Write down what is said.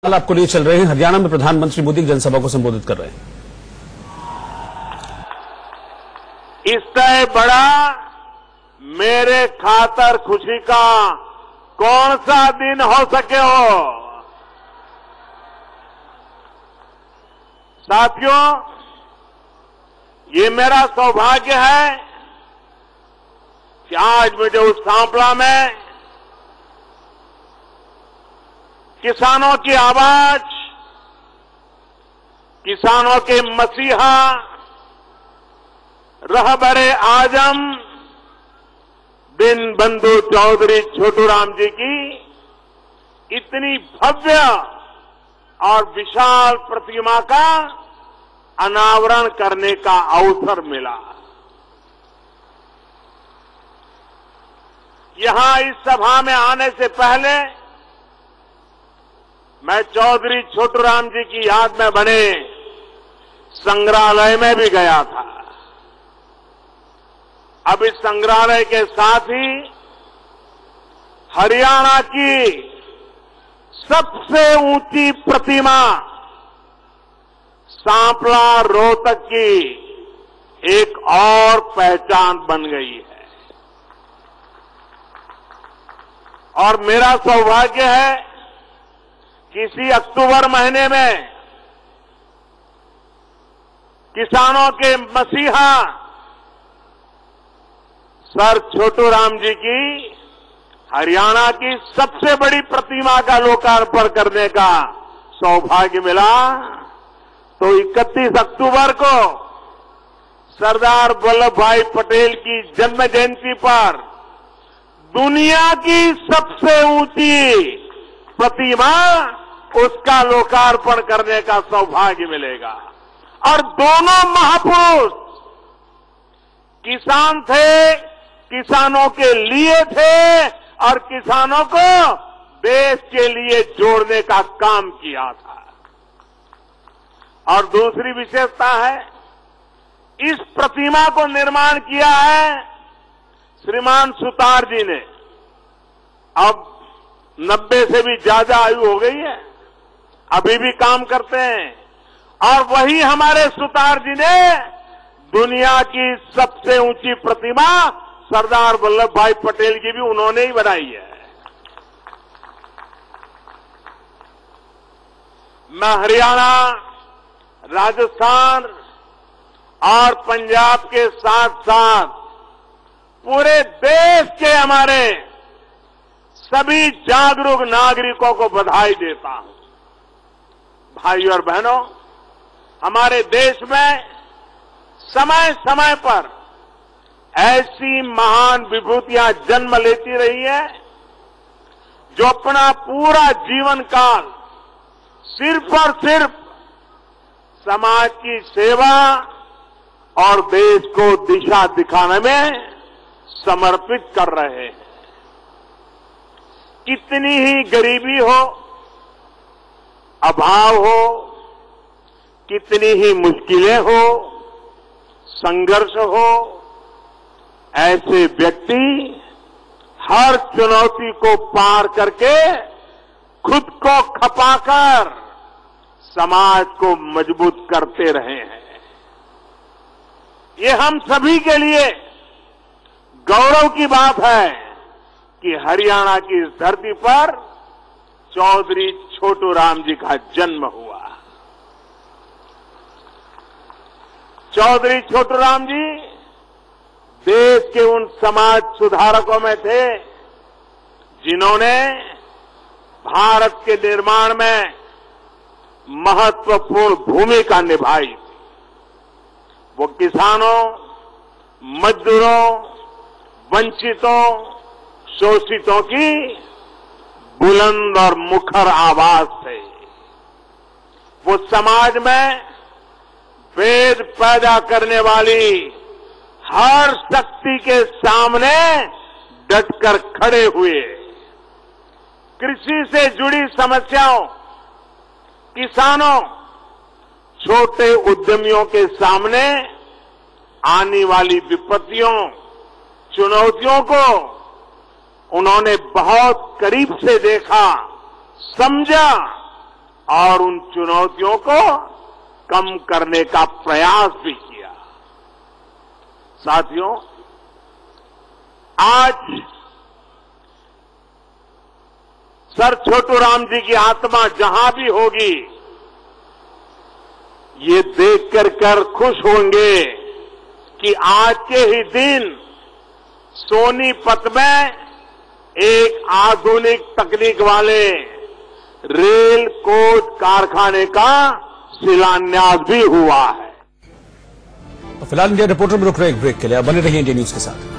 आपको लिए चल रहे हैं। हरियाणा में प्रधानमंत्री मोदी की जनसभा को संबोधित कर रहे हैं। इससे बड़ा मेरे खातर खुशी का कौन सा दिन हो सके हो। साथियों, ये मेरा सौभाग्य है कि आज मुझे उस सांपला में किसानों की आवाज, किसानों के मसीहा रहबरे आजम दीनबंधु चौधरी छोटूराम जी की इतनी भव्य और विशाल प्रतिमा का अनावरण करने का अवसर मिला। यहां इस सभा में आने से पहले मैं चौधरी छोटूराम जी की याद में बने संग्रहालय में भी गया था। अब इस संग्रहालय के साथ ही हरियाणा की सबसे ऊंची प्रतिमा सांपला रोहतक की एक और पहचान बन गई है। और मेरा सौभाग्य है कि इसी अक्टूबर महीने में किसानों के मसीहा सर छोटूराम जी की हरियाणा की सबसे बड़ी प्रतिमा का लोकार्पण करने का सौभाग्य मिला। तो 31 अक्टूबर को सरदार वल्लभ भाई पटेल की जन्म जयंती पर दुनिया की सबसे ऊंची प्रतिमा, उसका लोकार्पण करने का सौभाग्य मिलेगा। और दोनों महापुरुष किसान थे, किसानों के लिए थे और किसानों को देश के लिए जोड़ने का काम किया था। और दूसरी विशेषता है, इस प्रतिमा को निर्माण किया है श्रीमान सुतार जी ने। अब 90 से भी ज्यादा आयु हो गई है, अभी भी काम करते हैं। और वही हमारे सुतार जी ने दुनिया की सबसे ऊंची प्रतिमा सरदार वल्लभ भाई पटेल की भी उन्होंने ही बनाई है। मैं हरियाणा, राजस्थान और पंजाब के साथ साथ पूरे देश के हमारे सभी जागरूक नागरिकों को बधाई देता हूं। भाइयों और बहनों, हमारे देश में समय समय पर ऐसी महान विभूतियां जन्म लेती रही है जो अपना पूरा जीवन काल सिर्फ और सिर्फ समाज की सेवा और देश को दिशा दिखाने में समर्पित कर रहे हैं। कितनी ही गरीबी हो, अभाव हो, कितनी ही मुश्किलें हो, संघर्ष हो, ऐसे व्यक्ति हर चुनौती को पार करके खुद को खपाकर समाज को मजबूत करते रहे हैं। ये हम सभी के लिए गौरव की बात है कि हरियाणा की इस धरती पर चौधरी छोटूराम जी का जन्म हुआ। चौधरी छोटूराम जी देश के उन समाज सुधारकों में थे जिन्होंने भारत के निर्माण में महत्वपूर्ण भूमिका निभाई। वो किसानों, मजदूरों, वंचितों, शोषितों की बुलंद और मुखर आवाज थे। वो समाज में भेद पैदा करने वाली हर शक्ति के सामने डटकर खड़े हुए। कृषि से जुड़ी समस्याओं, किसानों, छोटे उद्यमियों के सामने आने वाली विपत्तियों, चुनौतियों को उन्होंने बहुत करीब से देखा, समझा और उन चुनौतियों को कम करने का प्रयास भी किया। साथियों, आज सर छोटू राम जी की आत्मा जहां भी होगी, ये देख कर खुश होंगे कि आज के ही दिन सोनीपत में एक आधुनिक तकनीक वाले रेल कोच कारखाने का शिलान्यास भी हुआ है। फिलहाल इंडिया रिपोर्टर में रुक रहे एक ब्रेक के लिए। अब बने रहिए इंडिया न्यूज के साथ।